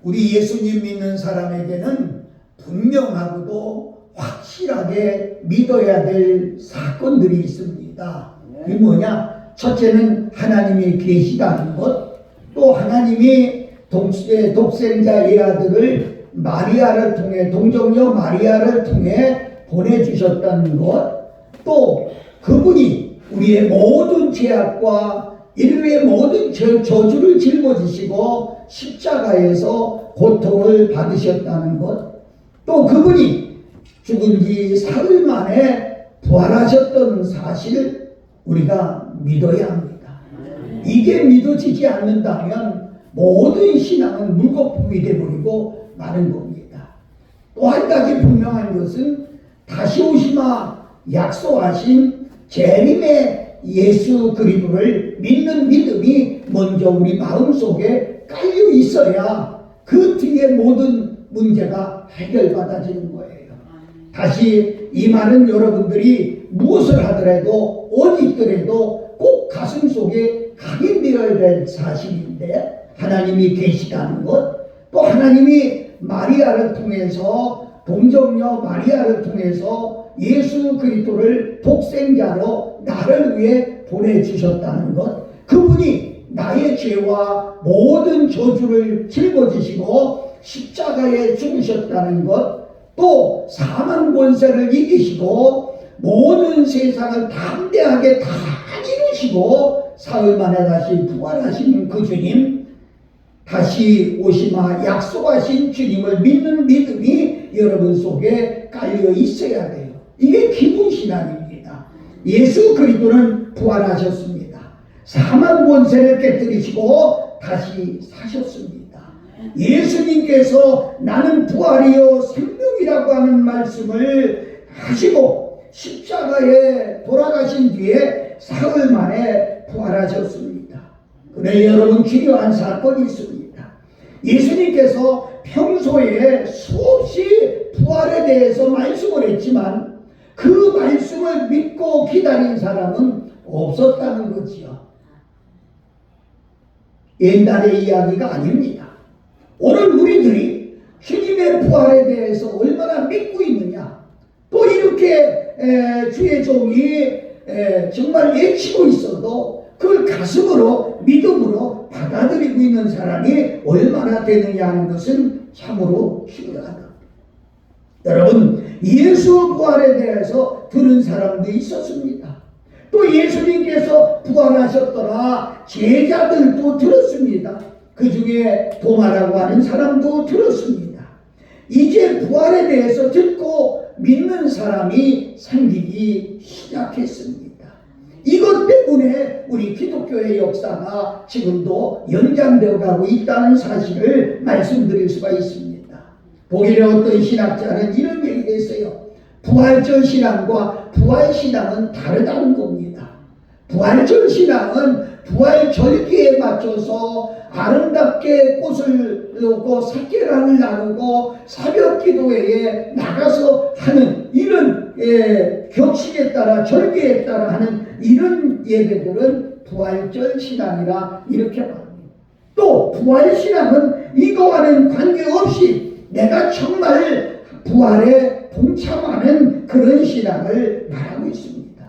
우리 예수님 믿는 사람에게는 분명하고도 확실하게 믿어야 될 사건들이 있습니다. 이게 뭐냐? 첫째는 하나님이 계시다는 것, 또 하나님이 독생자의 아들을 마리아를 통해, 동정녀 마리아를 통해 보내주셨다는 것, 또 그분이 우리의 모든 죄악과 인류의 모든 저주를 짊어지시고 십자가에서 고통을 받으셨다는 것, 또 그분이 죽은 지 사흘 만에 부활하셨던 사실 우리가 믿어야 합니다. 이게 믿어지지 않는다면 모든 신앙은 물거품이 되어버리고 마는 겁니다. 또 한 가지 분명한 것은 다시 오시마 약속하신 재림의 예수 그리스도를 믿는 믿음이 먼저 우리 마음속에 깔려 있어야 그 뒤에 모든 문제가 해결받아지는 거예요. 다시 이 말은 여러분들이 무엇을 하더라도 어디 있더라도 꼭 가슴 속에 각인되어야 될 사실인데, 하나님이 계시다는 것, 또 하나님이 마리아를 통해서, 동정녀 마리아를 통해서 예수 그리스도를 독생자로 나를 위해 보내주셨다는 것, 그분이 나의 죄와 모든 저주를 짊어지시고 십자가에 죽으셨다는 것, 또 사망 권세를 이기시고 모든 세상을 담대하게 다 이루시고 사흘 만에 다시 부활하신 그 주님, 다시 오시마 약속하신 주님을 믿는 믿음이 여러분 속에 깔려 있어야 돼요. 이게 기본 신앙입니다. 예수 그리스도는 부활하셨습니다. 사망 권세를 깨뜨리시고 다시 사셨습니다. 예수님께서 나는 부활이요 생명이라고 하는 말씀을 하시고 십자가에 돌아가신 뒤에 사흘 만에 부활하셨습니다. 그런데 여러분, 중요한 사건이 있습니다. 예수님께서 평소에 수없이 부활에 대해서 말씀을 했지만 그 말씀을 믿고 기다린 사람은 없었다는 거지요. 옛날의 이야기가 아닙니다. 오늘 우리들이 주님의 부활에 대해서 얼마나 믿고 있느냐, 또 이렇게 주의 종이 정말 외치고 있어도 그걸 가슴으로 믿음으로 받아들이고 있는 사람이 얼마나 되느냐 하는 것은 참으로 중요하다. 여러분, 예수 부활에 대해서 들은 사람도 있었습니다. 또 예수님께서 부활하셨더라 제자들도 들었습니다. 그 중에 도마라고 하는 사람도 들었습니다. 이제 부활에 대해서 듣고 믿는 사람이 생기기 시작했습니다. 이것 때문에 우리 기독교의 역사가 지금도 연장되어 가고 있다는 사실을 말씀드릴 수가 있습니다. 독일의 어떤 신학자는 이런 얘기를 했어요. 부활절 신앙과 부활신앙은 다르다는 겁니다. 부활절 신앙은 부활절기에 맞춰서 아름답게 꽃을 놓고 삭개랑을 나누고 새벽 기도회에 나가서 하는 이런 격식에 따라 절기에 따라 하는 이런 예배들은 부활절 신앙이라 이렇게 말합니다. 또 부활신앙은 이거와는 관계없이 내가 정말 부활에 동참하는 그런 신앙을 말하고 있습니다.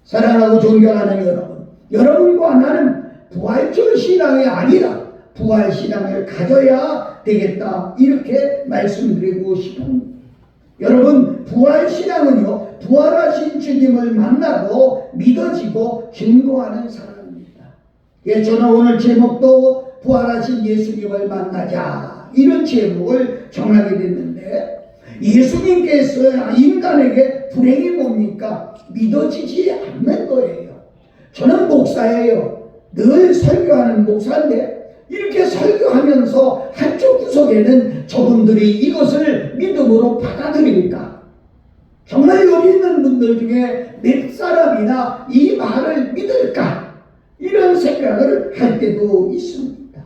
사랑하고 존경하는 여러분, 여러분과 나는 부활절 신앙이 아니라 부활신앙을 가져야 되겠다, 이렇게 말씀드리고 싶습니다. 여러분, 부활신앙은요, 부활하신 주님을 만나고 믿어지고 증거하는 사람입니다. 예, 저는 오늘 제목도 부활하신 예수님을 만나자, 이런 제목을 정하게 됐는데, 예수님께서 인간에게 불행이 뭡니까? 믿어지지 않는 거예요. 저는 목사예요. 늘 설교하는 목사인데 이렇게 설교하면서 한쪽 구석에는 저분들이 이것을 믿음으로 받아들일까? 정말 여기 있는 분들 중에 몇 사람이나 이 말을 믿을까? 이런 생각을 할 때도 있습니다.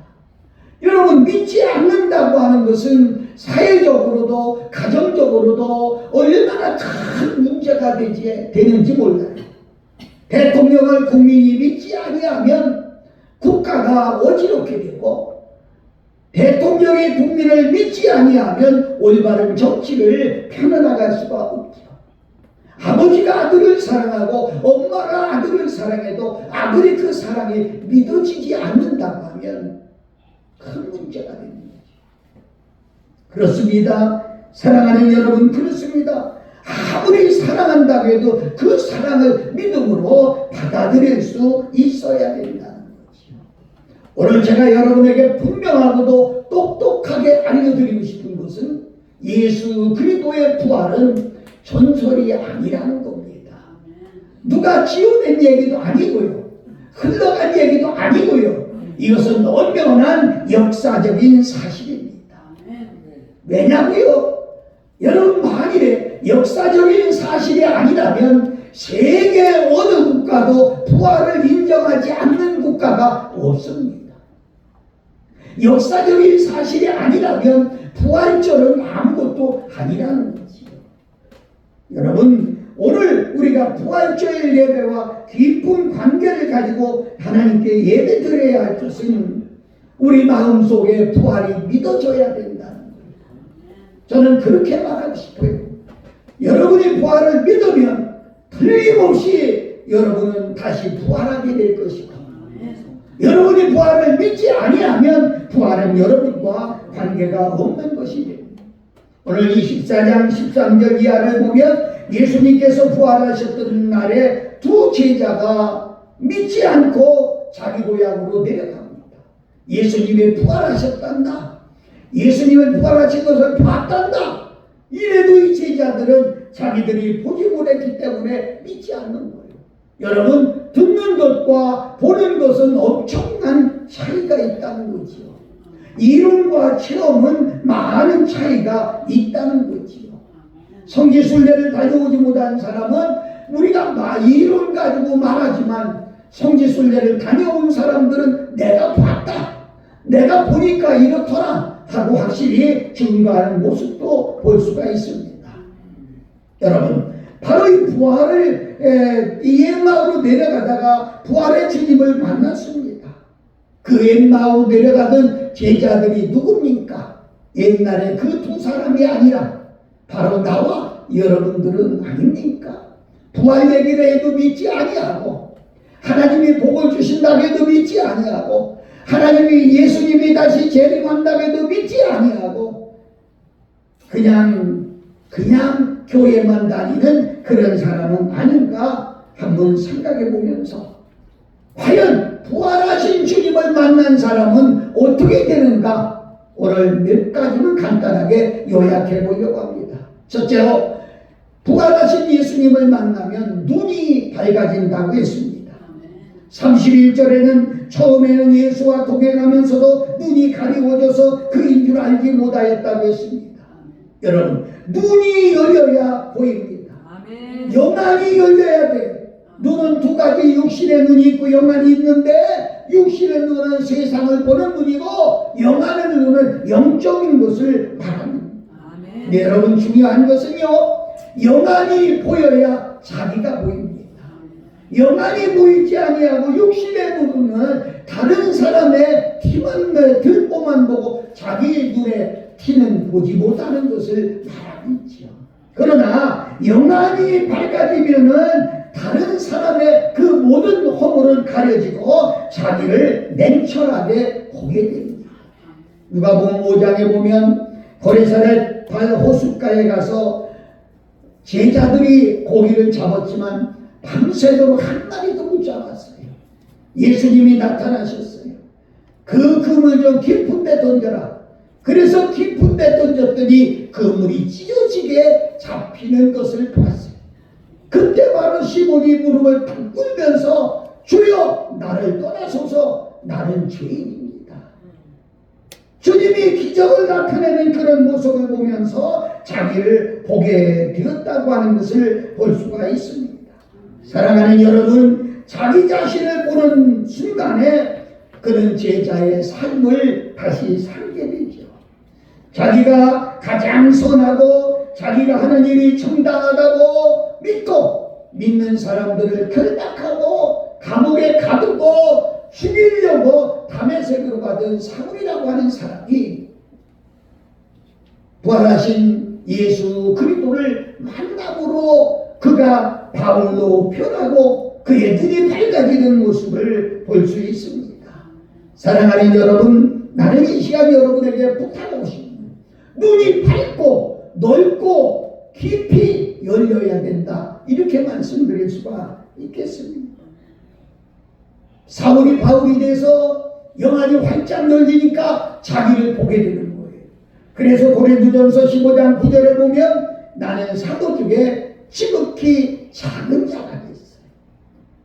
여러분, 믿지 않는다고 하는 것은 사회적으로도 가정적으로도 얼마나 큰 문제가 되는지 몰라요. 대통령을 국민이 믿지 아니하면 국가가 어지럽게 되고, 대통령이 국민을 믿지 아니하면 올바른 정치를 펴나갈 수가 없죠. 아버지가 아들을 사랑하고 엄마가 아들을 사랑해도 아들이 그 사랑이 믿어지지 않는다고 하면 큰 문제가 됩니다. 그렇습니다. 사랑하는 여러분, 그렇습니다. 아무리 사랑한다고 해도 그 사랑을 믿음으로 받아들일 수 있어야 된다는 거죠. 오늘 제가 여러분에게 분명하고도 똑똑하게 알려드리고 싶은 것은 예수 그리스도의 부활은 전설이 아니라는 겁니다. 누가 지어낸 얘기도 아니고요, 흘러간 얘기도 아니고요, 이것은 엄연한 역사적인 사실입니다. 왜냐고요? 여러분, 만일에 역사적인 사실이 아니라면 세계 어느 국가도 부활을 인정하지 않는 국가가 없습니다. 역사적인 사실이 아니라면 부활절은 아무것도 아니라는 거지요. 여러분, 오늘 우리가 부활절 예배와 깊은 관계를 가지고 하나님께 예배 드려야 할 것은 우리 마음속에 부활이 믿어져야 된다는 거예요. 저는 그렇게 말하고 싶어요. 여러분이 부활을 믿으면 틀림없이 여러분은 다시 부활하게 될 것이고, 여러분이 부활을 믿지 아니하면 부활은 여러분과 관계가 없는 것이 됩니다. 오늘 24장 13절 이하를 보면 예수님께서 부활하셨던 날에 두 제자가 믿지 않고 자기 고향으로 내려갑니다. 예수님이 부활하셨단다, 예수님을 부활하신 것을 봤단다. 이래도 이 제자들은 자기들이 보지 못했기 때문에 믿지 않는 거예요. 여러분, 듣는 것과 보는 것은 엄청난 차이가 있다는 거지요. 이론과 체험은 많은 차이가 있다는 거지요. 성지순례를 다녀오지 못한 사람은 우리가 이론 가지고 말하지만, 성지순례를 다녀온 사람들은 내가 봤다, 내가 보니까 이렇더라 하고 확실히 증거하는 모습도 볼 수가 있습니다. 여러분, 바로 이 부활을 이 엠마오로 내려가다가 부활의 주님을 만났습니다. 그 엠마오로 내려가던 제자들이 누굽니까? 옛날에 그 두 사람이 아니라 바로 나와 여러분들은 아닙니까? 부활 얘기를 해도 믿지 아니하고, 하나님이 복을 주신다고 해도 믿지 아니하고, 하나님이 예수님이 다시 재림한다고 해도 믿지 아니하고, 그냥 교회만 다니는 그런 사람은 아닌가 한번 생각해 보면서, 과연 부활하신 주님을 만난 사람은 어떻게 되는가, 오늘 몇 가지만 간단하게 요약해 보려고 합니다. 첫째로, 부활하신 예수님을 만나면 눈이 밝아진다고 했습니다. 31절에는 처음에는 예수와 동행하면서도 눈이 가리워져서 그인 줄 알지 못하였다고 했습니다. 여러분, 눈이 열려야 보입니다. 영안이 열려야 돼요. 눈은 두 가지, 육신의 눈이 있고 영안이 있는데, 육신의 눈은 세상을 보는 눈이고 영안의 눈은 영적인 것을 말합니다. 네, 여러분, 중요한 것은요, 영안이 보여야 자기가 보입니다. 영안이 보이지 아니하고 육신의 눈은 다른 사람의 들보만 보고 자기 눈에 티는 보지 못하는 것을 말하고 있죠. 그러나 영안이 밝아지면은 다른 사람의 그 모든 허물은 가려지고 자기를 냉철하게 보게 됩니다. 누가복음 5장에 보면 고레사렛 호숫가에 가서 제자들이 고기를 잡았지만 밤새도록 한 마리도 못 잡았어요. 예수님이 나타나셨어요. 그 그물 좀 깊은 데 던져라. 그래서 깊은 데 던졌더니 그물이 찢어지게 잡히는 것을 봤어요. 그때 바로 시몬이 무릎을 탁 꿇으면서 주여 나를 떠나소서, 나는 죄인입니다. 주님이 기적을 나타내는 그런 모습을 보면서 자기를 보게 되었다고 하는 것을 볼 수가 있습니다. 사랑하는 여러분, 자기 자신을 보는 순간에 그는 제자의 삶을 다시 살게 되죠. 자기가 가장 선하고 자기가 하는 일이 정당하다고 믿고 믿는 사람들을 결박하고 감옥에 가두고 죽이려고 다메섹으로 가던 사울이라고 하는 사람이 부활하신 예수 그리스도를 만남으로 그가 바울로 변하고 그의 눈이 밝아지는 모습을 볼 수 있습니다. 사랑하는 여러분, 나는 이 시간 여러분에게 부탁하고 싶습니다. 눈이 밝고 넓고 깊이 열려야 된다, 이렇게 말씀드릴 수가 있겠습니다. 사울이 바울이 돼서 영안이 활짝 열리니까 자기를 보게 되는 거예요. 그래서 고린도전서 15장 9절에 보면 나는 사도 중에 지극히 작은 자가 됐어요.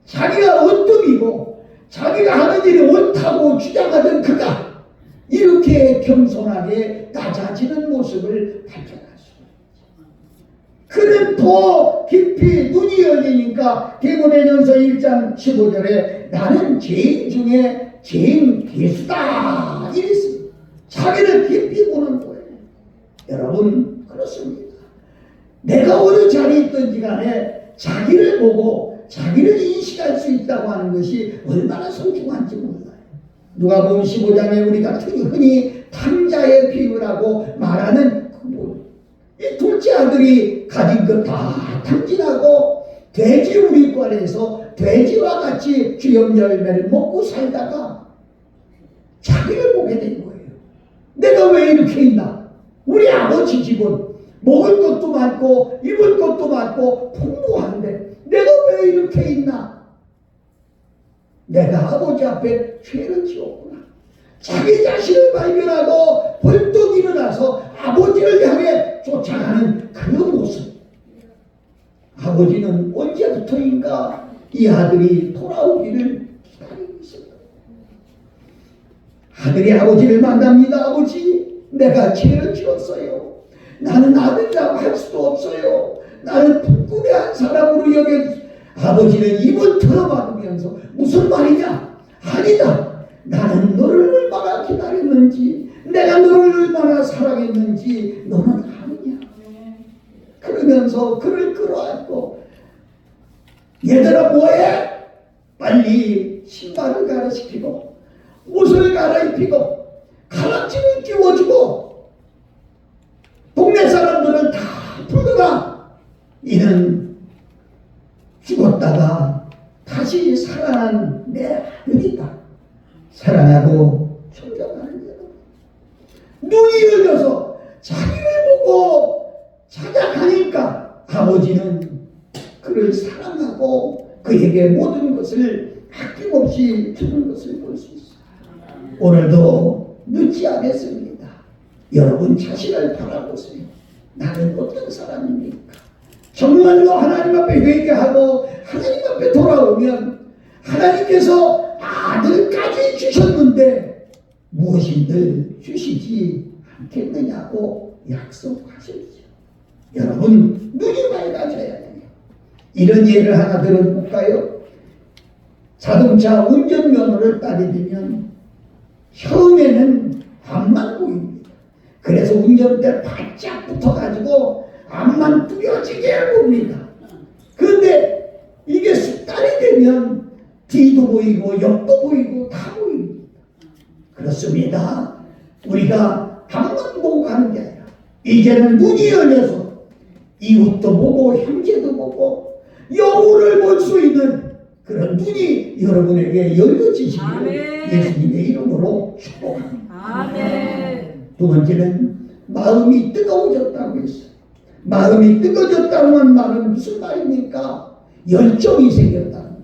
자기가 엉뚱이고 자기가 하는 일이 옳다고 주장하던 그가 이렇게 겸손하게 낮아지는 모습을 발견할 수 있죠. 그는 더 깊이 눈이 열리니까 디모데전서 1장 15절에 나는 죄인 중에 죄인 괴수다 이랬습니다. 자기를 깊이 보는 거예요. 여러분, 그렇습니다. 내가 어느 자리에 있든지 간에 자기를 보고 자기를 인식할 수 있다고 하는 것이 얼마나 소중한지 몰라요. 누가복음 15장에 우리가 흔히 탕자의 비유라고 말하는 이 둘째 아들이 가진 것 다 탕진하고 돼지 우리과에서 돼지와 같이 주염 열매를 먹고 살다가 자기를 보게 된 거예요. 내가 왜 이렇게 있나? 우리 아버지 집은 먹을 것도 많고 입을 것도 많고 풍부한데 내가 왜 이렇게 있나? 내가 아버지 앞에 죄를 지었구나. 자기 자신을 발견하고 벌떡 일어나서 아버지를 향해 쫓아가는 그 모습. 아버지는 언제부터인가 이 아들이 돌아오기를 기다리고 있습니다. 아들이 아버지를 만납니다. 아버지, 내가 죄를 지었어요. 나는 아들이라고 할 수도 없어요. 나는 부끄러운 사람으로 여겨. 아버지는 입을 털어막으면서 무슨 말이냐? 아니다. 나는 너를 얼마나 기다렸는지, 내가 너를 얼마나 사랑했는지 너는 아느냐? 그러면서 그를 끌어안고 얘들아 뭐해? 빨리 신발을 갈아시키고 옷을 갈아입히고 가락지를 끼워주고 동네 사람들은 다 불러라. 이는 죽었다가 다시 살아난 내 아들이다. 사랑하고 존경하는 여러분, 눈이 열려서 자기를 보고 찾아가니까 아버지는 그를 사랑하고 그에게 모든 것을 아낌없이 주는 것을 볼 수 있어요. 오늘도 늦지 않았습니다. 여러분 자신을 바라보세요. 나는 어떤 사람입니까? 정말로 하나님 앞에 회개하고 하나님 앞에 돌아오면 하나님께서 아들까지 주셨는데 무엇인들 주시지 않겠느냐고 약속하셨죠. 여러분, 눈이 밝아져야 돼요. 이런 예를 하나 들어볼까요? 자동차 운전면허를 따게 되면 처음에는 앞만 보입니다. 그래서 운전대 바짝 붙어가지고 앞만 뚜렷지게 봅니다. 그런데 이게 습관이 되면 뒤도 보이고 옆도 보이고 다 보입니다. 그렇습니다. 우리가 앞만 보고 가는 게 아니라 이제는 눈이 열려서 이웃도 보고 형제도 보고 영혼을 볼 수 있는 그런 눈이 여러분에게 열려지시기를 예수님의 이름으로 축복합니다. 아멘. 두 번째는 마음이 뜨거워졌다고 했어요. 마음이 뜨거워졌다는 말은 무슨 말입니까? 열정이 생겼다는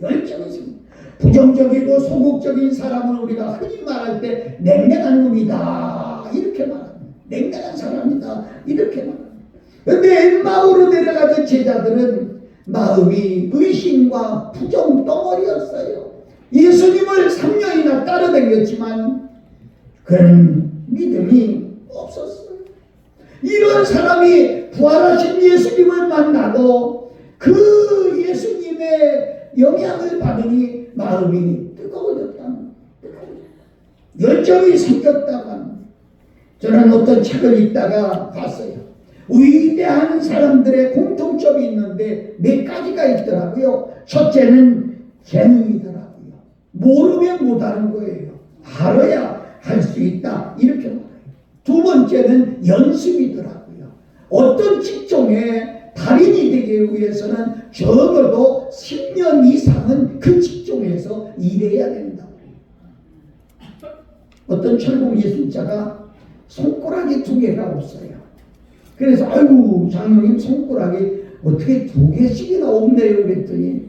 말이에요. 열정이 생겼다. 부정적이고 소극적인 사람은 우리가 흔히 말할 때 냉랭한 놈이다 이렇게 말합니다. 냉랭한 사람이다 이렇게 말합니다. 그런데 엠마오로 내려가던 제자들은 마음이 의심과 부정 덩어리였어요. 예수님을 3년이나 따라다녔지만 그런 믿음이 없었어요. 이런 사람이 부활하신 예수님을 만나고 그 예수님의 영향을 받으니 마음이 뜨거워졌다는, 열정이 생겼다만. 저는 어떤 책을 읽다가 봤어요. 위대한 사람들의 공통점이 있는데 네 가지가 있더라고요. 첫째는 재능이더라고요. 모르면 못하는 거예요. 알아야 할 수 있다. 이렇게 말해요. 두 번째는 연습이더라고요. 어떤 직종에 달인이 되기 위해서는 적어도 10년 이상은 그 직종에서 일해야 된다. 어떤 철공 예술자가 손가락이 2개가 없어요. 그래서 아이고 장로님 손가락이 어떻게 2개씩이나 없네요 그랬더니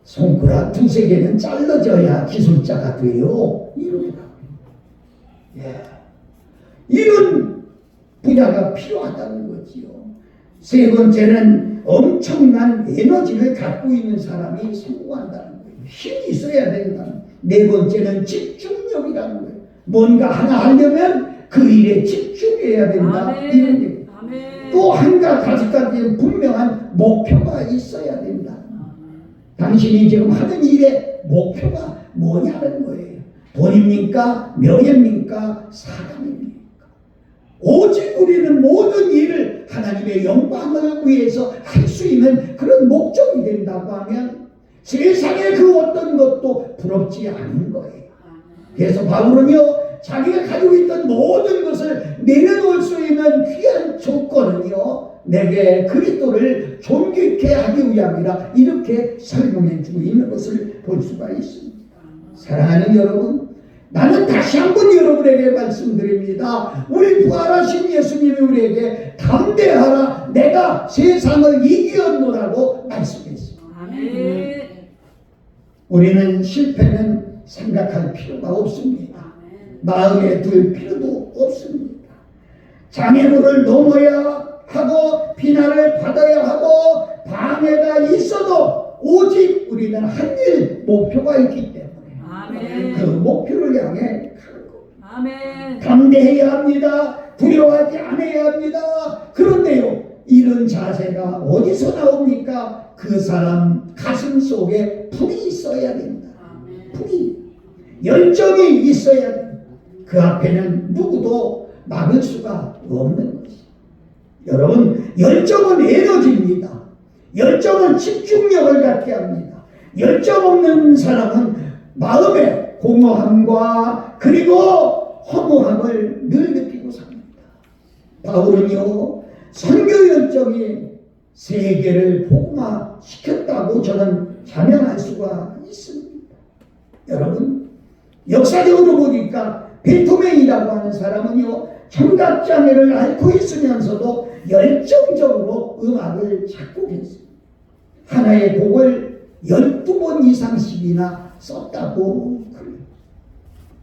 손가락 2-3개는 잘라져야 기술자가 돼요. 이러더라고요. 예. 이런 분야가 필요하다는 거지요. 세 번째는 엄청난 에너지를 갖고 있는 사람이 성공한다는 거예요. 힘이 있어야 된다는. 네 번째는 집중력이라는 거예요. 뭔가 하나 하려면 그 일에 집중해야 된다. 아멘. 이런 얘기. 또 한 가지, 5가지는 분명한 목표가 있어야 된다. 당신이 지금 하는 일의 목표가 뭐냐는 거예요. 돈입니까? 명예입니까? 사랑입니까? 오직 우리는 모든 일을 하나님의 영광을 위해서 할 수 있는 그런 목적이 된다고 하면 세상의 그 어떤 것도 부럽지 않은 거예요. 그래서 바울은요, 자기가 가지고 있던 모든 것을 내려놓을 수 있는 귀한 조건은요, 내게 그리스도를 존귀케 하기 위함이라 이렇게 설명해 주고 있는 것을 볼 수가 있습니다. 사랑하는 여러분, 나는 다시 한번 여러분에게 말씀드립니다. 우리 부활하신 예수님이 우리에게 담대하라, 내가 세상을 이기었노라고 말씀했습니다. 아멘. 우리는 실패는 생각할 필요가 없습니다. 마음에 들 필요도 없습니다. 장애물을 넘어야 하고 비난을 받아야 하고 방해가 있어도 오직 우리는 한 일 목표가 있기 때문에 아멘. 그 목표를 향해 가는 겁니다. 아멘. 담대해야 합니다. 두려워하지 않아야 합니다. 그런데요, 이런 자세가 어디서 나옵니까? 그 사람 가슴 속에 불이 있어야 된다. 불이, 열정이 있어야 된다. 그 앞에는 누구도 막을 수가 없는 것이. 여러분, 열정은 에너지입니다. 열정은 집중력을 갖게 합니다. 열정 없는 사람은 마음의 공허함과 그리고 허무함을 늘 느끼고 삽니다. 바울은요, 선교 열정이 세계를 복음화시켰다고 저는 자명할 수가 있습니다. 여러분, 역사적으로 보니까 베토벤이라고 하는 사람은요, 청각장애를 앓고 있으면서도 열정적으로 음악을 작곡했어요. 하나의 곡을 12번 이상씩이나 썼다고 그래요.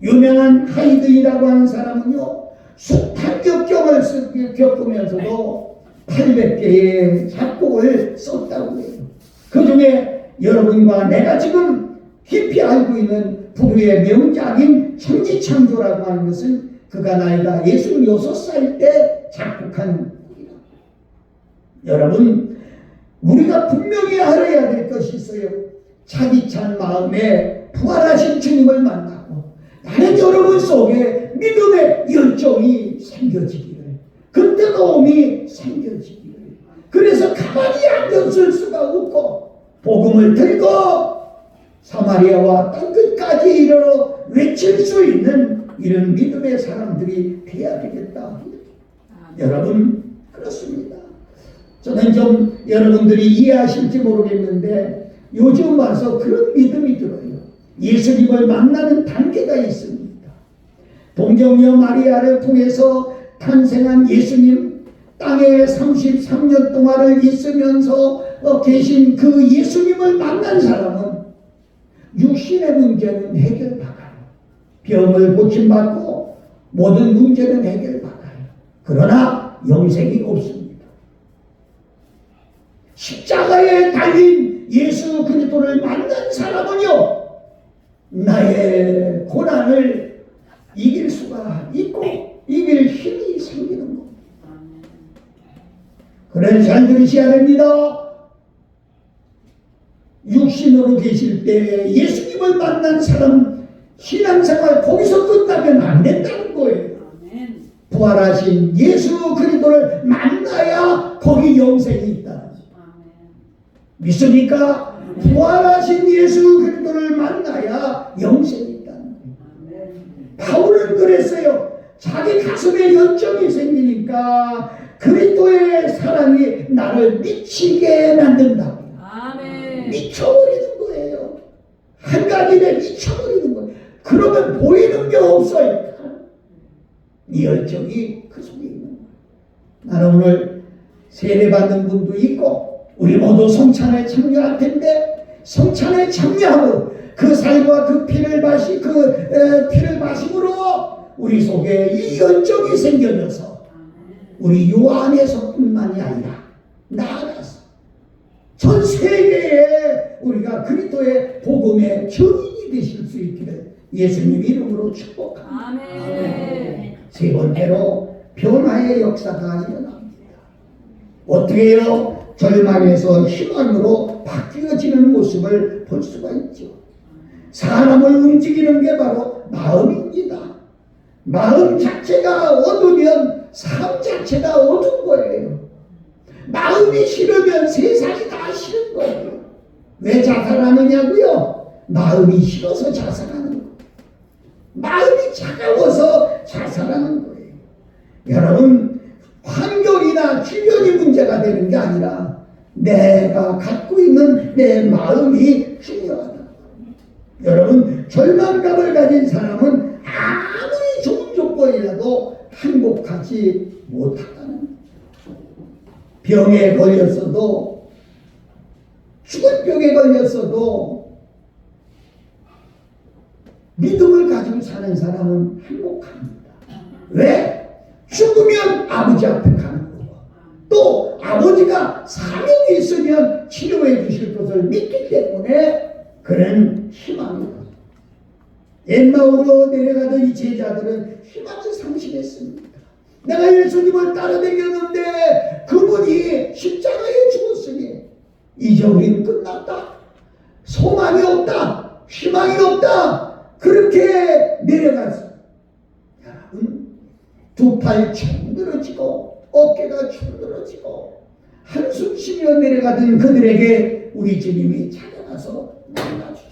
유명한 하이든이라고 하는 사람은요, 숱한 격경을 겪으면서도 800개의 작곡을 썼다고 해요. 그 중에 여러분과 내가 지금 깊이 알고 있는 부르의 명작인 천지창조라고 하는 것은 그가 나이가 66살 때 작곡한 곡이다. 여러분, 우리가 분명히 알아야 될 것이 있어요. 차디찬 마음에 부활하신 주님을 만나고 나는 여러분 속에 믿음의 열정이 생겨지기를, 그 뜨거움이 생겨지기를, 그래서 가만히 앉았을 수가 없고 복음을 들고 사마리아와 땅끝까지 이르러 외칠 수 있는 이런 믿음의 사람들이 되어야 되겠다. 여러분, 그렇습니다. 저는 좀 여러분들이 이해하실지 모르겠는데 요즘 와서 그런 믿음이 들어요. 예수님을 만나는 단계가 있습니다. 동정녀 마리아를 통해서 탄생한 예수님, 땅에 33년 동안을 있으면서 계신 그 예수님을 만난 사람은 육신의 문제는 해결받아요. 병을 고침받고 모든 문제는 해결받아요. 그러나 영생이 없습니다. 십자가에 달린 예수 그리스도를 만난 사람은요, 나의 고난을 이길 수가 있고 이길 힘이 생기는 겁니다. 그래서 잘 들으셔야 됩니다. 육신으로 계실 때 예수님을 만난 사람 신앙생활 거기서 끝나면 안 된다는 거예요. 부활하신 예수 그리스도를 만나야 거기 영생이 있다. 믿습니까? 부활하신 예수 그리스도를 만나야 영생이 있다는 거예요. 바울은 그랬어요. 자기 가슴에 열정이 생기니까 그리스도의 사랑이 나를 미치게 만든다. 아멘. 미쳐버리는 거예요. 한 가지 일에 미쳐버리는 거예요. 그러면 보이는 게 없어요. 이 열정이 그 속에 있는 거예요. 나는 오늘 세례받는 분도 있고 우리 모두 성찬에 참여할 텐데 성찬에 참여하고 그 살과 그 피를 마심으로 우리 속에 이 열정이 생겨져서 우리 요 안에서뿐만이 아니라 나아가서 전 세계에 우리가 그리스도의 복음의 증인이 되실 수 있기를 예수님 이름으로 축복합니다. 아멘. 세 번째로 변화의 역사가 일어납니다. 어떻게 해요? 절망에서 희망으로 바뀌어지는 모습을 볼 수가 있죠. 사람을 움직이는 게 바로 마음입니다. 마음 자체가 어두면 삶 자체가 어두운 거예요. 마음이 싫으면 세상이 다 싫은 거예요. 왜 자살하느냐고요? 마음이 싫어서 자살하는 거예요. 마음이 차가워서 자살하는 거예요. 여러분, 환경이나 주변이 문제가 되는 게 아니라 내가 갖고 있는 내 마음이 중요하다. 여러분, 절망감을 가진 사람은 아무리 좋은 조건이라도 행복하지 못하다는 거예요. 병에 걸렸어도 죽은 병에 걸렸어도 믿음을 가지고 사는 사람은 행복합니다. 왜? 죽으면 아버지 앞에 가는 거고 또 아버지가 사명이 있으면 치료해 주실 것을 믿기 때문에 그는 희망이다. 엠마오로 내려가던 이 제자들은 희망을 상실했습니다. 내가 예수님을 따라다녔는데 그분이 십자가에 죽었으니 이제 우리는 끝났다. 소망이 없다. 희망이 없다. 그렇게 내려갔어요. 여러분, 두 팔 충들어지고 어깨가 충들어지고 한숨 쉬며 내려가던 그들에게 우리 주님이 찾아가서 만나주셨어요.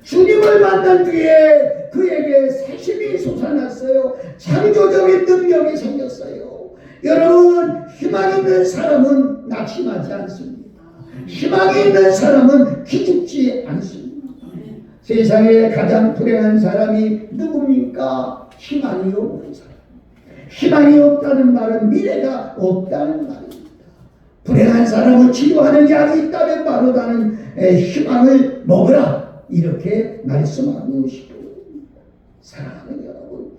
주님을 만난 뒤에 그에게 새심이 솟아났어요. 창조적인 능력이 생겼어요. 여러분, 희망 있는 사람은 낙심하지 않습니다. 희망이 있는 사람은 기죽지 않습니다. 세상에 가장 불행한 사람이 누굽니까? 희망이 없는 사람. 희망이 없다는 말은 미래가 없다는 말입니다. 불행한 사람을 치료하는 약이 있다면 바로 나는 희망을 먹으라. 이렇게 말씀하고 싶습니다. 사랑하는 여러분,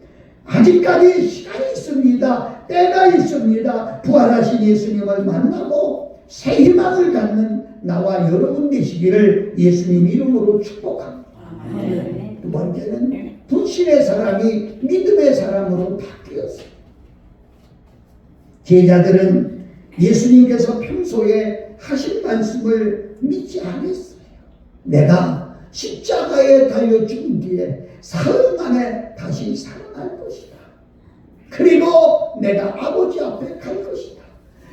아직까지 시간이 있습니다. 때가 있습니다. 부활하신 예수님을 만나고 새 희망을 갖는 나와 여러분 되시기를 예수님 이름으로 축복합니다. 두 번째는 불신의 사람이 믿음의 사람으로 바뀌었어요. 제자들은 예수님께서 평소에 하신 말씀을 믿지 않았어요. 내가 십자가에 달려 죽은 뒤에 사흘 만에 다시 살아날 것이다. 그리고 내가 아버지 앞에 갈 것이다.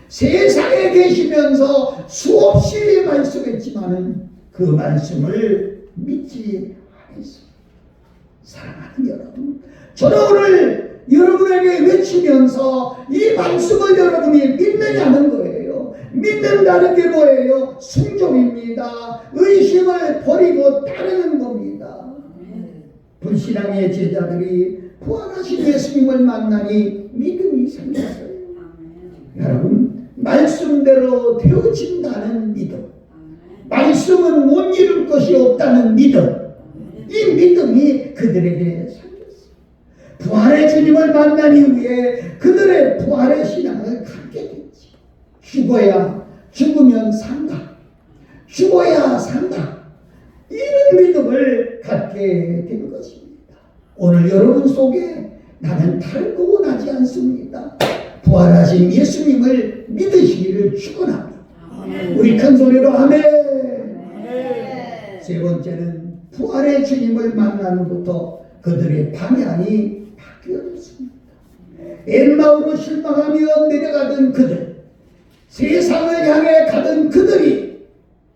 세상에 계시면서 수없이 말씀했지만은 그 말씀을 믿지 않았어요. 사랑하는 여러분, 저는 오늘 여러분에게 외치면서 이 말씀을 여러분이 믿느냐는 거예요. 믿는다는 게 뭐예요? 순종입니다. 의심을 버리고 따르는 겁니다. 불신앙의 제자들이 부활하신 예수님을 만나니 믿음이 생겼어요. 여러분, 말씀대로 되어진다는 믿음, 말씀은 못 이룰 것이 없다는 믿음, 이 믿음이 그들에게 생겼어요. 부활의 주님을 만난 이후에 그들의 부활의 신앙을 갖게 됐지. 죽으면 산다. 죽어야 산다. 이런 믿음을 갖게 된 것입니다. 오늘 여러분 속에 나는 탈고 원하지 않습니다. 부활하신 예수님을 믿으시기를 축원합니다. 우리 큰 소리로 아멘. 세 번째는 부활의 주님을 만난 후부터 그들의 방향이 바뀌었습니다. 엠마오로 실망하며 내려가던 그들, 세상을 향해 가던 그들이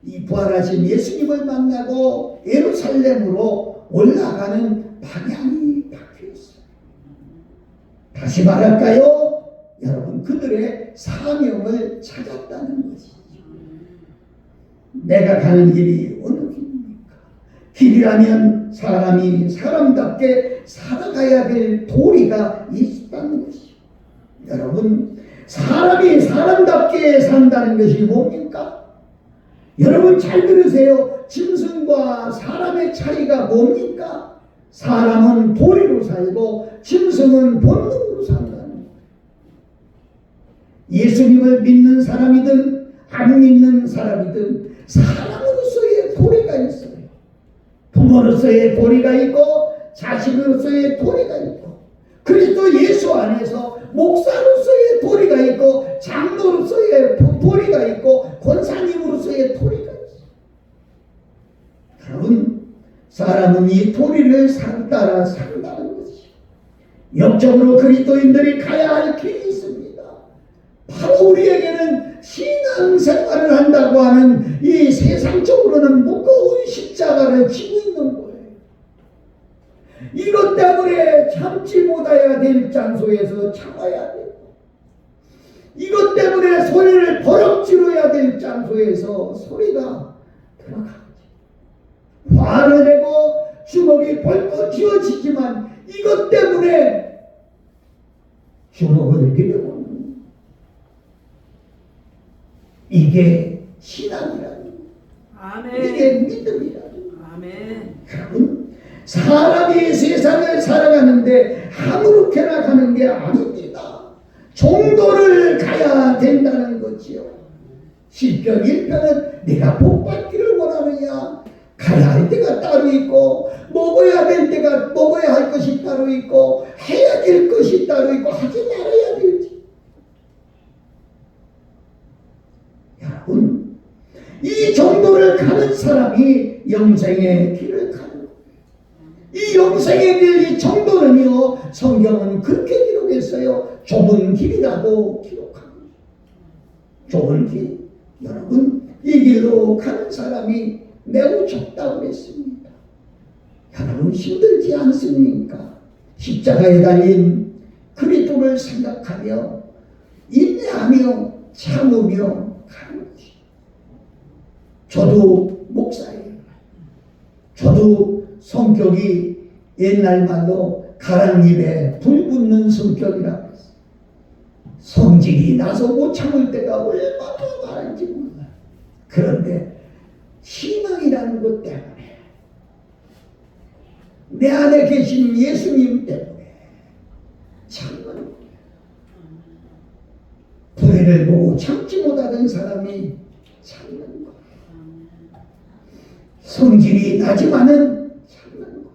이 부활하신 예수님을 만나고 예루살렘으로 올라가는 방향이 바뀌었어요. 다시 말할까요? 여러분, 그들의 사명을 찾았다는 것이죠. 내가 가는 길이 어느 길입니까? 길이라면 사람이 사람답게 살아가야 될 도리가 있다는 것이죠. 여러분, 사람이 사람답게 산다는 것이 뭡니까? 여러분 잘 들으세요. 짐승과 사람의 차이가 뭡니까? 사람은 도리로 살고 짐승은 본능으로 산다는 거예요. 예수님을 믿는 사람이든 안 믿는 사람이든 사람으로서의 도리가 있어요. 부모로서의 도리가 있고 자식으로서의 도리가 있고 그리스도 예수 안에서 목사로서의 도리가 있고 장로로서의 도리가 있고 권사님으로서의 도리가 있어요. 여러분, 사람은 이 도리를 따라 산다는 것이죠. 영적으로 그리스도인들이 가야 할 길이 있습니다. 바로 우리에게는 신앙생활을 한다고 하는 이 세상적으로는 무거운 십자가를 지고 있는 거예요. 이것 때문에 참지 못해야 될 장소에서 참아야 되고 이것 때문에 소리를 버럭 지르어야 될 장소에서 소리가 들어가죠. 화를 내고 주먹이 벌떡 쥐어지지만 이것 때문에 주먹을 내려오는 이게 신앙이라는 아멘. 이게 믿음이라는 아멘. 여러분, 사람이 세상을 살아가는데 아무렇게나 가는 게 아닙니다. 정도를 가야 된다는 거지요. 시편 1편은 내가 복받기를 원하느냐? 가야 할 때가 따로 있고 먹어야 할 것이 따로 있고 해야 될 것이 따로 있고 하지 말아야 될지. 여러분, 이 정도를 가는 사람이 영생의 길을 가는 거예요. 이 영생의 길, 이 정도는요, 성경은 그렇게 기록했어요. 좁은 길이라고 기록합니다. 좁은 길. 여러분, 이 길로 가는 사람이 매우 좁다고 했습니다. 여러분, 힘들지 않습니까? 십자가에 달린 그리스도를 생각하며 인내하며 참으며 가는 것이. 저도 목사예요. 저도 성격이 옛날 말로 가랑잎에 불 붙는 성격이라고 했어요. 성질이 나서 못 참을 때가 얼마나 많은지 몰라요. 그런데 신앙이라는 것 때문에 내 안에 계신 예수님 때문에 참는 거예요. 불의를 보고 참지 못하던 사람이 참는 거예요. 성질이 나지만은 참는 거예요.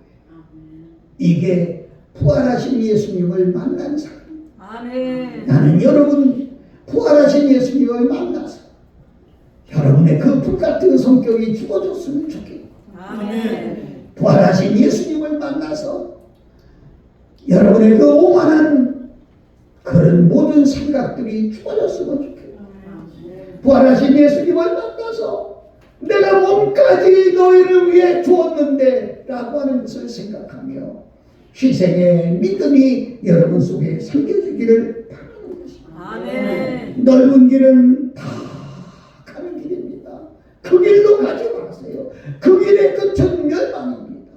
이게 부활하신 예수님을 만난 사람. 아멘. 나는 여러분 부활하신 예수님을 만나서 여러분의 그 불같은 성격이 죽어졌으면 좋겠고, 아멘. 부활하신 예수님을 만나서 여러분의 그 오만한 그런 모든 생각들이 죽어졌으면 좋겠고, 부활하신 예수님을 만나서 내가 몸까지 너희를 위해 주었는데 라고 하는 것을 생각하며 희생의 믿음이 여러분 속에 생겨지기를 바라는 것입니다. 아멘. 넓은 길은 다 가는 길입니다. 그 길로 가지 마세요. 그 길의 끝은 멸망입니다.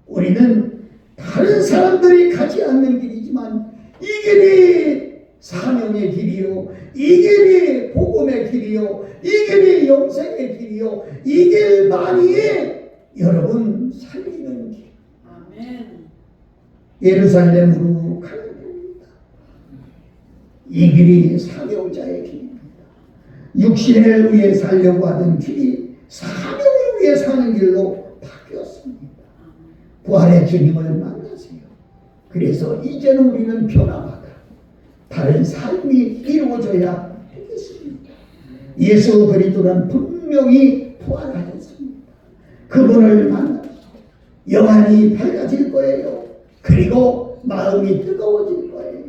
우리는 다른 사람들이 가지 않는 길이지만 이 길이 사명의 길이요, 이 길이 복음의 길이요, 이 길이 영생의 길이요, 이 길만이 여러분 살리는 길. 아멘. 예루살렘으로 가는 길입니다. 이 길이 사명자의 길입니다. 육신을 위해 살려고 하던 길이 사명을 위해 사는 길로 바뀌었습니다. 부활의 주님을 만나세요. 그래서 이제는 우리는 변화받아 다른 삶이 이루어져야 되겠습니다. 예수 그리스도는 분명히 부활하셨습니다. 그분을 만나서 영안이 밝아질 거예요. 그리고 마음이 뜨거워질 거예요.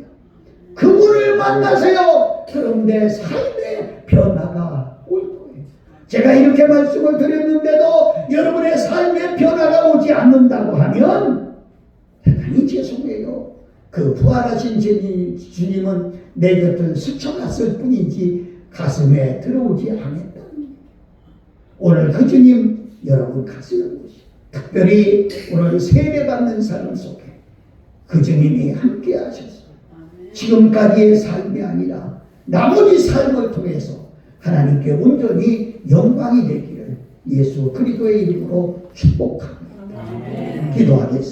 그분을 만나세요. 그런데 삶의 변화가 올 거예요. 제가 이렇게 말씀을 드렸는데도 여러분의 삶에 변화가 오지 않는다고 하면 대단히 죄송해요. 그 부활하신 주님은 내 곁을 스쳐갔을 뿐이지 가슴에 들어오지 않았다. 오늘 그 주님 여러분 가슴에 오시. 특별히 오늘 세례받는 사람 속에 그 주님이 함께 하셔서 지금까지의 삶이 아니라 나머지 삶을 통해서 하나님께 온전히 영광이 되기를 예수 그리스도의 이름으로 축복합니다. 기도하겠습니다.